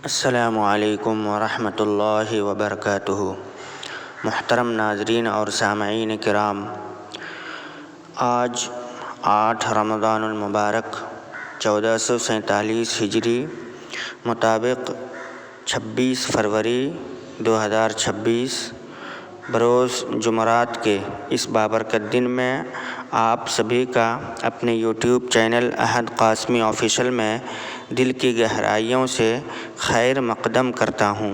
السلام علیکم ورحمۃ اللہ وبرکاتہ۔ محترم ناظرین اور سامعین کرام، آج 8 رمضان المبارک 1447 ہجری مطابق 26 فروری 2026 بروز جمعرات کے اس بابرکت دن میں آپ سبھی کا اپنے یوٹیوب چینل احد قاسمی آفیشل میں دل کی گہرائیوں سے خیر مقدم کرتا ہوں۔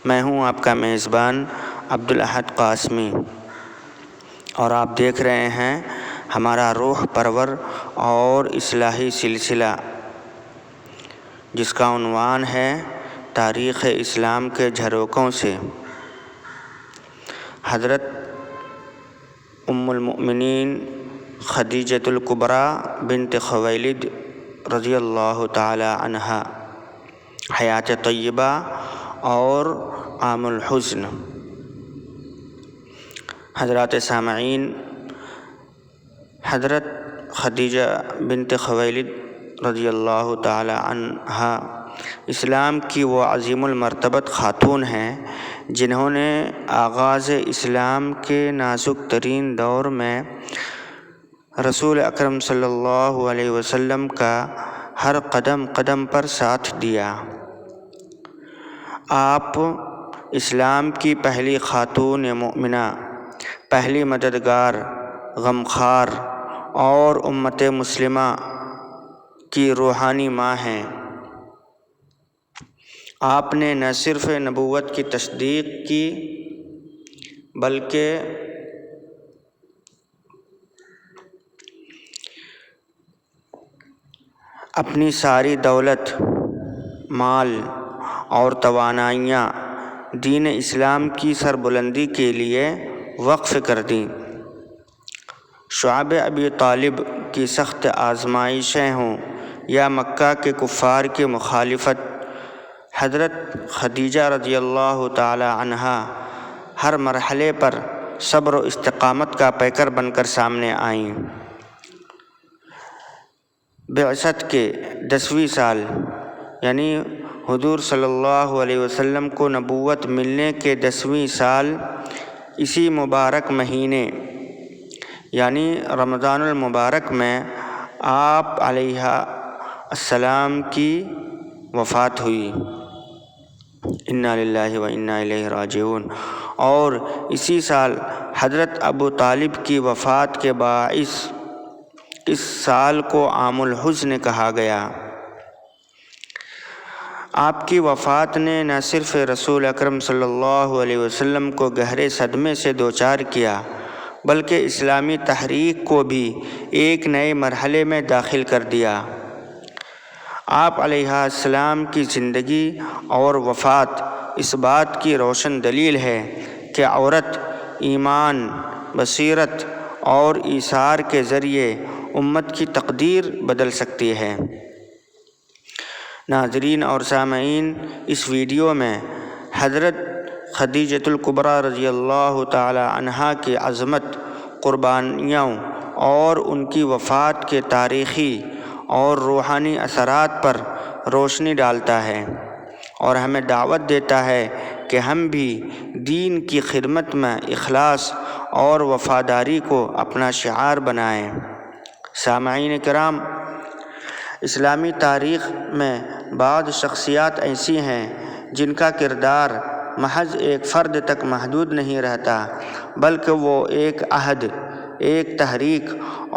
میں ہوں آپ کا میزبان عبدالاحد قاسمی، اور آپ دیکھ رہے ہیں ہمارا روح پرور اور اصلاحی سلسلہ، جس کا عنوان ہے تاریخ اسلام کے جھروکوں سے۔ حضرت ام المؤمنین خدیجۃ الکبریٰ بنت خویلد رضی اللہ تعالی عنہا، حیات طیبہ اور عام الحزن۔ حضرات سامعین، حضرت خدیجہ بنت خویلد رضی اللہ تعالی عنہا اسلام کی وہ عظیم المرتبت خاتون ہیں جنہوں نے آغاز اسلام کے نازک ترین دور میں رسول اکرم صلی اللہ علیہ وسلم کا ہر قدم قدم پر ساتھ دیا۔ آپ اسلام کی پہلی خاتون مومنہ، پہلی مددگار، غمخوار اور امت مسلمہ کی روحانی ماں ہیں۔ آپ نے نہ صرف نبوت کی تصدیق کی بلکہ اپنی ساری دولت، مال اور توانائیاں دین اسلام کی سربلندی کے لیے وقف کر دیں۔ شعب ابی طالب کی سخت آزمائشیں ہوں یا مکہ کے کفار کی مخالفت، حضرت خدیجہ رضی اللہ تعالی عنہا ہر مرحلے پر صبر و استقامت کا پیکر بن کر سامنے آئیں۔ بعثت کے 10ویں سال، یعنی حضور صلی اللہ علیہ وسلم کو نبوت ملنے کے 10ویں سال، اسی مبارک مہینے یعنی رمضان المبارک میں آپ علیہ السلام کی وفات ہوئی۔ انا للہ و انا الیہ راجعون۔ اور اسی سال حضرت ابو طالب کی وفات کے باعث اس سال کو عام الحزن کہا گیا۔ آپ کی وفات نے نہ صرف رسول اکرم صلی اللہ علیہ وسلم کو گہرے صدمے سے دوچار کیا بلکہ اسلامی تحریک کو بھی ایک نئے مرحلے میں داخل کر دیا۔ آپ علیہ السلام کی زندگی اور وفات اس بات کی روشن دلیل ہے کہ عورت ایمان، بصیرت اور ایثار کے ذریعے امت کی تقدیر بدل سکتی ہے۔ ناظرین اور سامعین، اس ویڈیو میں حضرت خدیجۃ الکبریٰ رضی اللہ تعالی عنہا کی عظمت، قربانیوں اور ان کی وفات کے تاریخی اور روحانی اثرات پر روشنی ڈالتا ہے اور ہمیں دعوت دیتا ہے کہ ہم بھی دین کی خدمت میں اخلاص اور وفاداری کو اپنا شعار بنائیں۔ سامعین کرام، اسلامی تاریخ میں بعض شخصیات ایسی ہیں جن کا کردار محض ایک فرد تک محدود نہیں رہتا، بلکہ وہ ایک عہد، ایک تحریک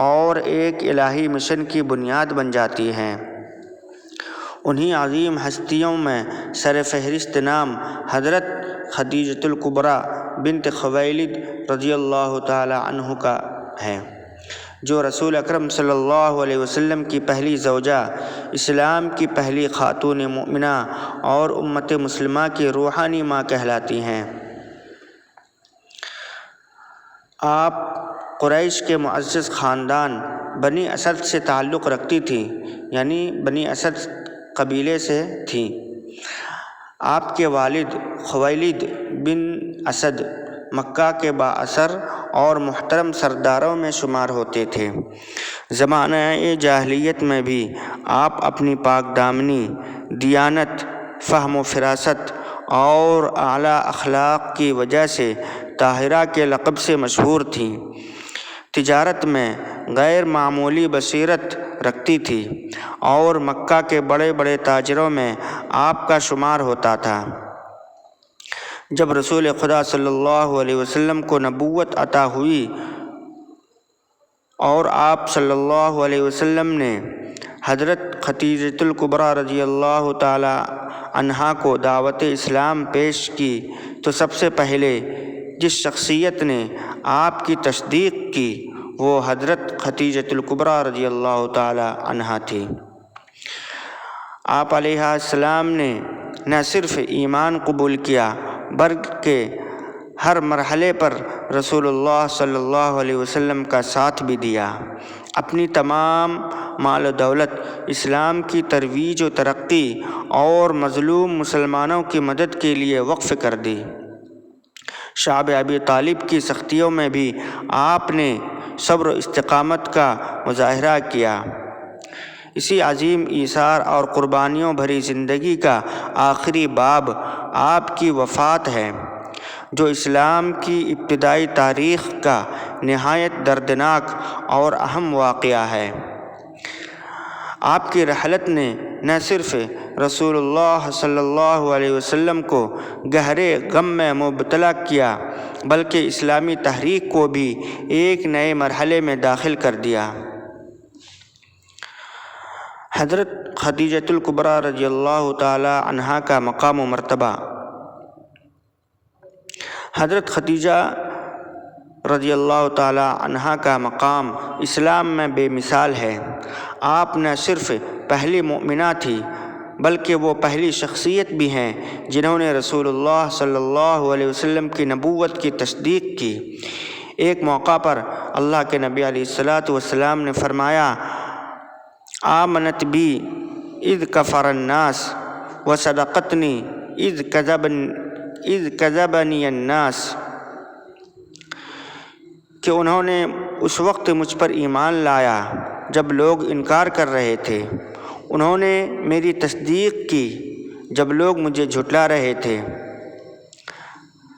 اور ایک الہی مشن کی بنیاد بن جاتی ہیں۔ انہی عظیم ہستیوں میں سر فہرست نام حضرت خدیجۃ الکبریٰ بنت خویلد رضی اللہ تعالی عنہ کا ہے، جو رسول اکرم صلی اللہ علیہ وسلم کی پہلی زوجہ، اسلام کی پہلی خاتون مومنہ اور امت مسلمہ کی روحانی ماں کہلاتی ہیں۔ آپ قریش کے معزز خاندان بنی اسد سے تعلق رکھتی تھیں، یعنی بنی اسد قبیلے سے تھیں۔ آپ کے والد خویلد بن اسد مکہ کے بااثر اور محترم سرداروں میں شمار ہوتے تھے۔ زمانہ جاہلیت میں بھی آپ اپنی پاک دامنی، دیانت فہم و فراست اور اعلیٰ اخلاق کی وجہ سے طاہرہ کے لقب سے مشہور تھیں۔ تجارت میں غیر معمولی بصیرت رکھتی تھی اور مکہ کے بڑے بڑے تاجروں میں آپ کا شمار ہوتا تھا۔ جب رسول خدا صلی اللہ علیہ وسلم کو نبوت عطا ہوئی اور آپ صلی اللہ علیہ وسلم نے حضرت خدیجۃ الکبریٰ رضی اللہ تعالی عنہا کو دعوت اسلام پیش کی تو سب سے پہلے جس شخصیت نے آپ کی تصدیق کی وہ حضرت خدیجۃ الکبریٰ رضی اللہ تعالی عنہا تھی۔ آپ علیہ السلام نے نہ صرف ایمان قبول کیا بلکہ ہر مرحلے پر رسول اللہ صلی اللہ علیہ وسلم کا ساتھ بھی دیا، اپنی تمام مال و دولت اسلام کی ترویج و ترقی اور مظلوم مسلمانوں کی مدد کے لیے وقف کر دی۔ شعب ابی طالب کی سختیوں میں بھی آپ نے صبر و استقامت کا مظاہرہ کیا۔ اسی عظیم ایثار اور قربانیوں بھری زندگی کا آخری باب آپ کی وفات ہے، جو اسلام کی ابتدائی تاریخ کا نہایت دردناک اور اہم واقعہ ہے۔ آپ کی رحلت نے نہ صرف رسول اللہ صلی اللہ علیہ وسلم کو گہرے غم میں مبتلا کیا بلکہ اسلامی تحریک کو بھی ایک نئے مرحلے میں داخل کر دیا۔ حضرت خدیجۃ الکبریٰ رضی اللہ تعالی عنہا کا مقام و مرتبہ۔ حضرت خدیجہ رضی اللہ تعالی عنہا کا مقام اسلام میں بے مثال ہے۔ آپ نہ صرف پہلی مومنہ تھی بلکہ وہ پہلی شخصیت بھی ہیں جنہوں نے رسول اللہ صلی اللہ علیہ وسلم کی نبوت کی تصدیق کی۔ ایک موقع پر اللہ کے نبی علیہ الصلاۃ والسلام نے فرمایا، آمنت بی اذ کفر الناس وصدقتنی اذ کذبنی الناس، کہ انہوں نے اس وقت مجھ پر ایمان لایا جب لوگ انکار کر رہے تھے، انہوں نے میری تصدیق کی جب لوگ مجھے جھٹلا رہے تھے،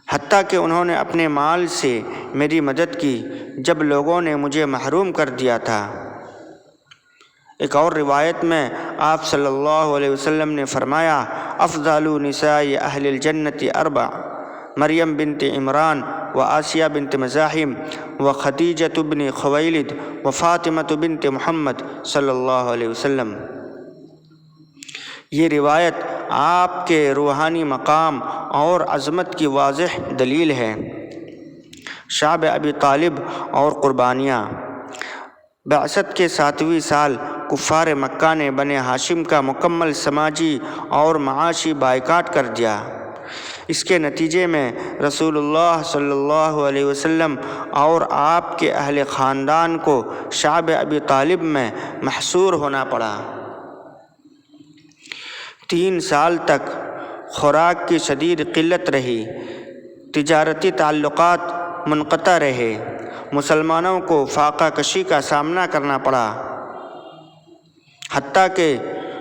حتیٰ کہ انہوں نے اپنے مال سے میری مدد کی جب لوگوں نے مجھے محروم کر دیا تھا۔ ایک اور روایت میں آپ صلی اللہ علیہ وسلم نے فرمایا، افضل نساء اہل الجنت اربع، مریم بنت عمران و آسیہ بنت مزاحم و خدیجۃ بن خویلد و فاطمۃ بنت محمد صلی اللہ علیہ وسلم۔ یہ روایت آپ کے روحانی مقام اور عظمت کی واضح دلیل ہے۔ شعب ابی طالب اور قربانیاں۔ بعثت کے 7ویں سال کفار مکہ نے بنی ہاشم کا مکمل سماجی اور معاشی بائیکاٹ کر دیا۔ اس کے نتیجے میں رسول اللہ صلی اللہ علیہ وسلم اور آپ کے اہل خاندان کو شعب ابی طالب میں محصور ہونا پڑا۔ 3 سال تک خوراک کی شدید قلت رہی، تجارتی تعلقات منقطع رہے، مسلمانوں کو فاقہ کشی کا سامنا کرنا پڑا، حتیٰ کہ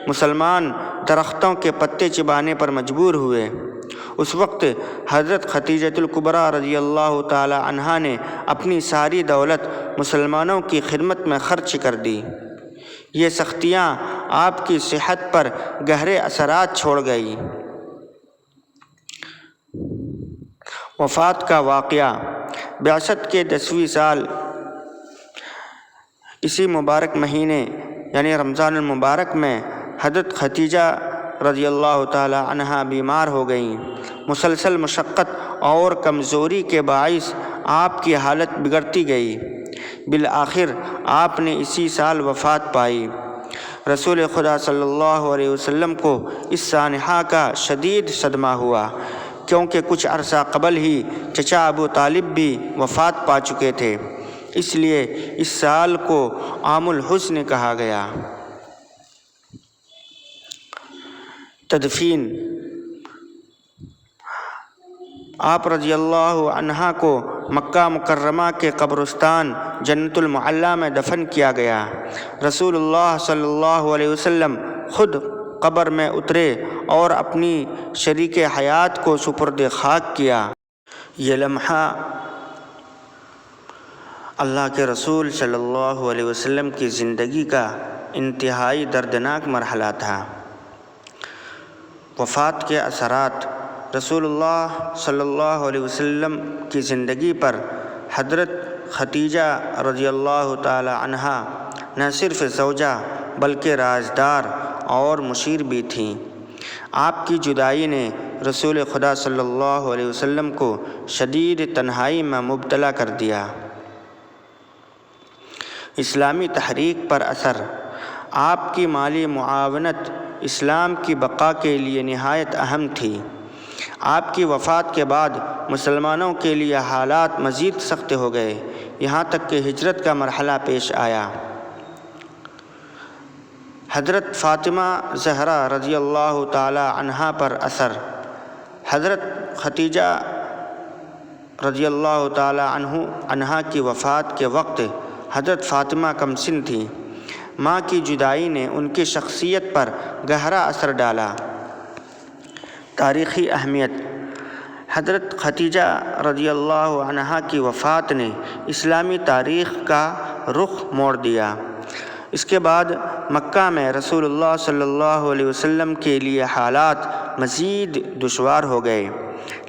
مسلمان درختوں کے پتے چبانے پر مجبور ہوئے۔ اس وقت حضرت خدیجۃ الکبریٰ رضی اللہ تعالی عنہا نے اپنی ساری دولت مسلمانوں کی خدمت میں خرچ کر دی۔ یہ سختیاں آپ کی صحت پر گہرے اثرات چھوڑ گئی۔ وفات کا واقعہ۔ بعثت کے 10ویں سال اسی مبارک مہینے یعنی رمضان المبارک میں حضرت خدیجہ رضی اللہ تعالی عنہا بیمار ہو گئیں۔ مسلسل مشقت اور کمزوری کے باعث آپ کی حالت بگڑتی گئی۔ بالآخر آپ نے اسی سال وفات پائی۔ رسول خدا صلی اللہ علیہ وسلم کو اس سانحہ کا شدید صدمہ ہوا، کیونکہ کچھ عرصہ قبل ہی چچا ابو طالب بھی وفات پا چکے تھے، اس لیے اس سال کو عام الحزن کہا گیا۔ تدفین۔ آپ رضی اللہ عنہا کو مکہ مکرمہ کے قبرستان جنت المعلیٰ میں دفن کیا گیا۔ رسول اللہ صلی اللہ علیہ وسلم خود قبر میں اترے اور اپنی شریک حیات کو سپرد خاک کیا۔ یہ لمحہ اللہ کے رسول صلی اللہ علیہ وسلم کی زندگی کا انتہائی دردناک مرحلہ تھا۔ وفات کے اثرات رسول اللہ صلی اللہ علیہ وسلم کی زندگی پر حضرت خدیجہ رضی اللہ تعالی عنہا نہ صرف زوجہ بلکہ رازدار اور مشیر بھی تھیں۔ آپ کی جدائی نے رسول خدا صلی اللہ علیہ وسلم کو شدید تنہائی میں مبتلا کر دیا۔ اسلامی تحریک پر اثر۔ آپ کی مالی معاونت اسلام کی بقا کے لیے نہایت اہم تھی۔ آپ کی وفات کے بعد مسلمانوں کے لیے حالات مزید سخت ہو گئے، یہاں تک کہ ہجرت کا مرحلہ پیش آیا۔ حضرت فاطمہ زہرا رضی اللہ تعالی عنہا پر اثر۔ حضرت خدیجہ رضی اللہ تعالی عنہا کی وفات کے وقت حضرت فاطمہ کم سن تھیں۔ ماں کی جدائی نے ان کی شخصیت پر گہرا اثر ڈالا۔ تاریخی اہمیت۔ حضرت خدیجہ رضی اللہ عنہا کی وفات نے اسلامی تاریخ کا رخ موڑ دیا۔ اس کے بعد مکہ میں رسول اللہ صلی اللہ علیہ وسلم کے لیے حالات مزید دشوار ہو گئے،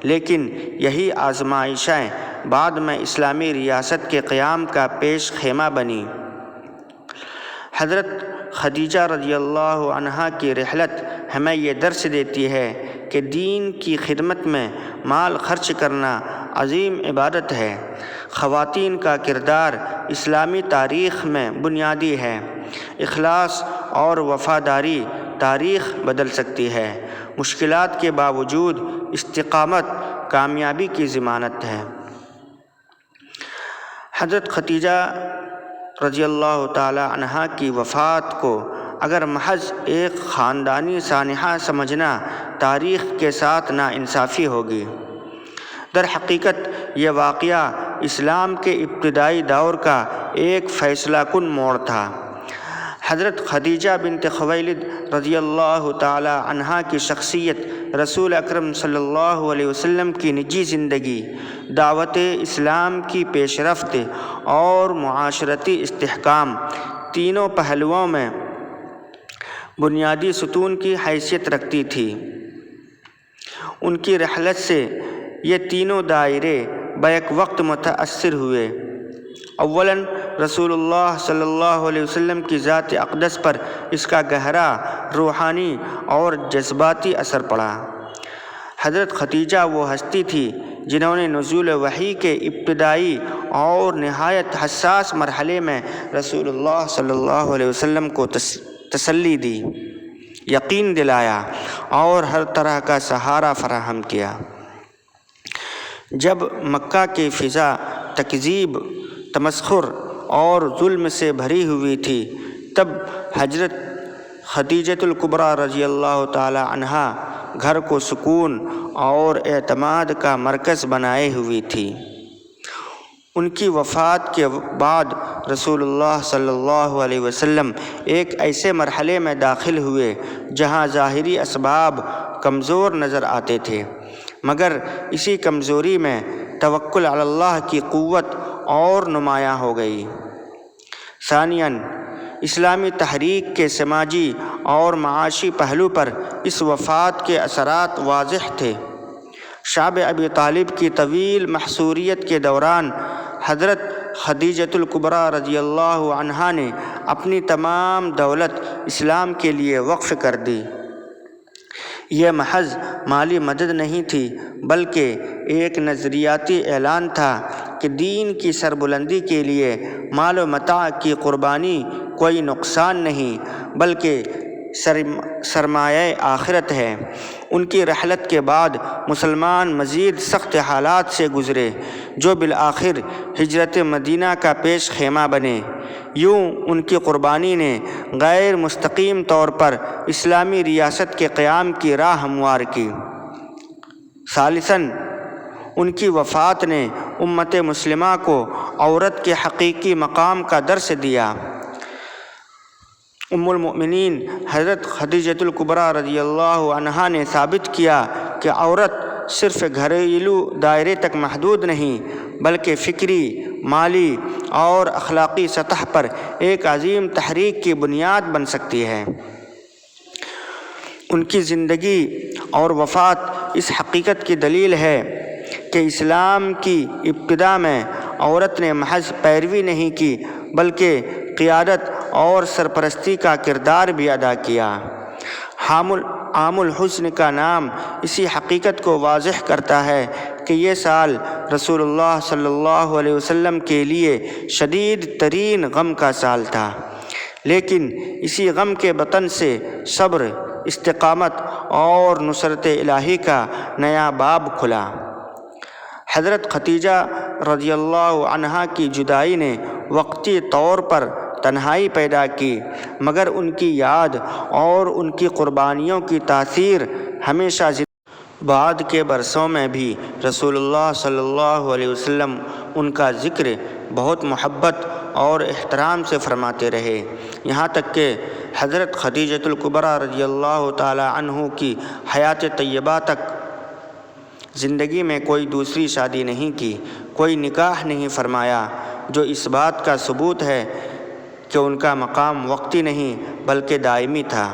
لیکن یہی آزمائشیں بعد میں اسلامی ریاست کے قیام کا پیش خیمہ بنی۔ حضرت خدیجہ رضی اللہ عنہا کی رحلت ہمیں یہ درس دیتی ہے کہ دین کی خدمت میں مال خرچ کرنا عظیم عبادت ہے۔ خواتین کا کردار اسلامی تاریخ میں بنیادی ہے۔ اخلاص اور وفاداری تاریخ بدل سکتی ہے۔ مشکلات کے باوجود استقامت کامیابی کی ضمانت ہے۔ حضرت خدیجہ رضی اللہ تعالی عنہا کی وفات کو اگر محض ایک خاندانی سانحہ سمجھنا تاریخ کے ساتھ ناانصافی ہوگی۔ در حقیقت یہ واقعہ اسلام کے ابتدائی دور کا ایک فیصلہ کن موڑ تھا۔ حضرت خدیجہ بنت خویلد رضی اللہ تعالی عنہا کی شخصیت، رسول اکرم صلی اللہ علیہ وسلم کی نجی زندگی، دعوت اسلام کی پیش رفت اور معاشرتی استحکام، تینوں پہلوؤں میں بنیادی ستون کی حیثیت رکھتی تھی۔ ان کی رحلت سے یہ تینوں دائرے بیک وقت متاثر ہوئے۔ اولاً رسول اللہ صلی اللہ علیہ وسلم کی ذات اقدس پر اس کا گہرا روحانی اور جذباتی اثر پڑا۔ حضرت خدیجہ وہ ہستی تھی جنہوں نے نزول وحی کے ابتدائی اور نہایت حساس مرحلے میں رسول اللہ صلی اللہ علیہ وسلم کو تسلی دی، یقین دلایا اور ہر طرح کا سہارا فراہم کیا۔ جب مکہ کی فضا تکذیب، تمسخر اور ظلم سے بھری ہوئی تھی، تب حضرت خدیجۃ الکبریٰ رضی اللہ تعالی عنہا گھر کو سکون اور اعتماد کا مرکز بنائے ہوئی تھی۔ ان کی وفات کے بعد رسول اللہ صلی اللہ علیہ وسلم ایک ایسے مرحلے میں داخل ہوئے جہاں ظاہری اسباب کمزور نظر آتے تھے، مگر اسی کمزوری میں توکل علی اللہ کی قوت اور نمایاں ہو گئی۔ ثانیاً، اسلامی تحریک کے سماجی اور معاشی پہلو پر اس وفات کے اثرات واضح تھے۔ شعب ابی طالب کی طویل محصوریت کے دوران حضرت خدیجۃ الکبریٰ رضی اللہ عنہا نے اپنی تمام دولت اسلام کے لیے وقف کر دی۔ یہ محض مالی مدد نہیں تھی، بلکہ ایک نظریاتی اعلان تھا کہ دین کی سربلندی کے لیے مال و متاع کی قربانی کوئی نقصان نہیں بلکہ سرمایہ آخرت ہے۔ ان کی رحلت کے بعد مسلمان مزید سخت حالات سے گزرے جو بالآخر ہجرت مدینہ کا پیش خیمہ بنے۔ یوں ان کی قربانی نے غیر مستقیم طور پر اسلامی ریاست کے قیام کی راہ ہموار کی۔ ثالثاً، ان کی وفات نے امت مسلمہ کو عورت کے حقیقی مقام کا درس دیا۔ المؤمنین حضرت خدیجۃ الکبریٰ رضی اللہ عنہا نے ثابت کیا کہ عورت صرف گھریلو دائرے تک محدود نہیں بلکہ فکری، مالی اور اخلاقی سطح پر ایک عظیم تحریک کی بنیاد بن سکتی ہے۔ ان کی زندگی اور وفات اس حقیقت کی دلیل ہے کہ اسلام کی ابتدا میں عورت نے محض پیروی نہیں کی بلکہ قیادت اور سرپرستی کا کردار بھی ادا کیا۔ عام الحسن کا نام اسی حقیقت کو واضح کرتا ہے کہ یہ سال رسول اللہ صلی اللہ علیہ وسلم کے لیے شدید ترین غم کا سال تھا، لیکن اسی غم کے بطن سے صبر، استقامت اور نصرت الہی کا نیا باب کھلا۔ حضرت خدیجہ رضی اللہ عنہا کی جدائی نے وقتی طور پر تنہائی پیدا کی، مگر ان کی یاد اور ان کی قربانیوں کی تاثیر ہمیشہ بعد کے برسوں میں بھی رسول اللہ صلی اللہ علیہ وسلم ان کا ذکر بہت محبت اور احترام سے فرماتے رہے، یہاں تک کہ حضرت خدیجۃ الکبریٰ رضی اللہ تعالی عنہ کی حیات طیبہ تک زندگی میں کوئی دوسری شادی نہیں کی، کوئی نکاح نہیں فرمایا، جو اس بات کا ثبوت ہے کہ ان کا مقام وقتی نہیں بلکہ دائمی تھا۔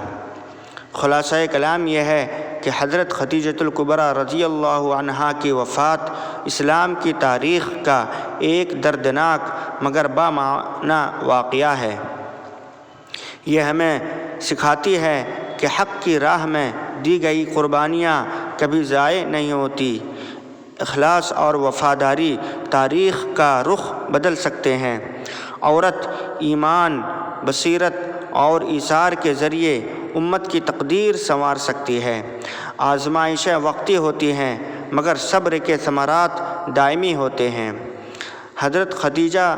خلاصہ کلام یہ ہے کہ حضرت خدیجۃ الکبریٰ رضی اللہ عنہا کی وفات اسلام کی تاریخ کا ایک دردناک مگر بامعنی واقعہ ہے۔ یہ ہمیں سکھاتی ہے کہ حق کی راہ میں دی گئی قربانیاں کبھی ضائع نہیں ہوتی۔ اخلاص اور وفاداری تاریخ کا رخ بدل سکتے ہیں۔ عورت ایمان، بصیرت اور ایثار کے ذریعے امت کی تقدیر سنوار سکتی ہے۔ آزمائشیں وقتی ہوتی ہیں مگر صبر کے ثمرات دائمی ہوتے ہیں۔ حضرت خدیجہ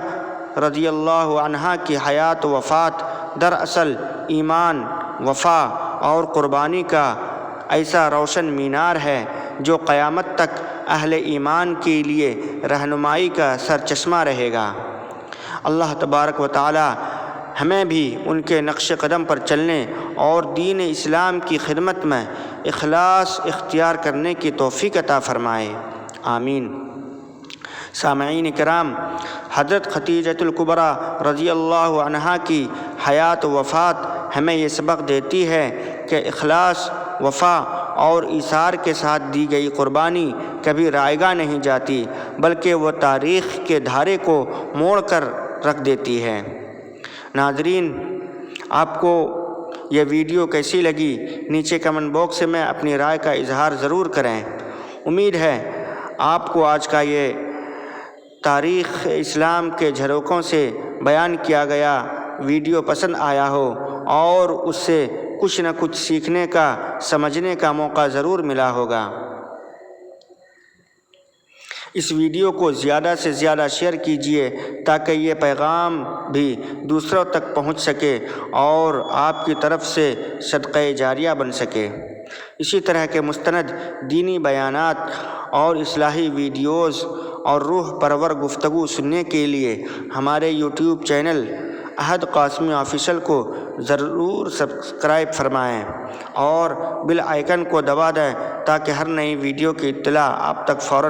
رضی اللہ عنہا کی حیات و وفات دراصل ایمان، وفا اور قربانی کا ایسا روشن مینار ہے جو قیامت تک اہل ایمان کے لیے رہنمائی کا سرچشمہ رہے گا۔ اللہ تبارک و تعالی ہمیں بھی ان کے نقش قدم پر چلنے اور دین اسلام کی خدمت میں اخلاص اختیار کرنے کی توفیق عطا فرمائے، آمین۔ سامعین کرام، حضرت خدیجۃ الکبریٰ رضی اللہ عنہا کی حیات و وفات ہمیں یہ سبق دیتی ہے کہ اخلاص، وفا اور ایثار کے ساتھ دی گئی قربانی کبھی رائیگاں نہیں جاتی بلکہ وہ تاریخ کے دھارے کو موڑ کر رکھ دیتی ہے۔ ناظرین، آپ کو یہ ویڈیو کیسی لگی نیچے کمنٹ باکس میں اپنی رائے کا اظہار ضرور کریں۔ امید ہے آپ کو آج کا یہ تاریخ اسلام کے جھروکوں سے بیان کیا گیا ویڈیو پسند آیا ہو اور اس سے کچھ نہ کچھ سیکھنے کا، سمجھنے کا موقع ضرور ملا ہوگا۔ اس ویڈیو کو زیادہ سے زیادہ شیئر کیجیے تاکہ یہ پیغام بھی دوسروں تک پہنچ سکے اور آپ کی طرف سے صدقہ جاریہ بن سکے۔ اسی طرح کے مستند دینی بیانات اور اصلاحی ویڈیوز اور روح پرور گفتگو سننے کے لیے ہمارے یوٹیوب چینل احد قاسمی آفیشل کو ضرور سبسکرائب فرمائیں اور بیل آئیکن کو دبا دیں تاکہ ہر نئی ویڈیو کی اطلاع آپ تک فوراً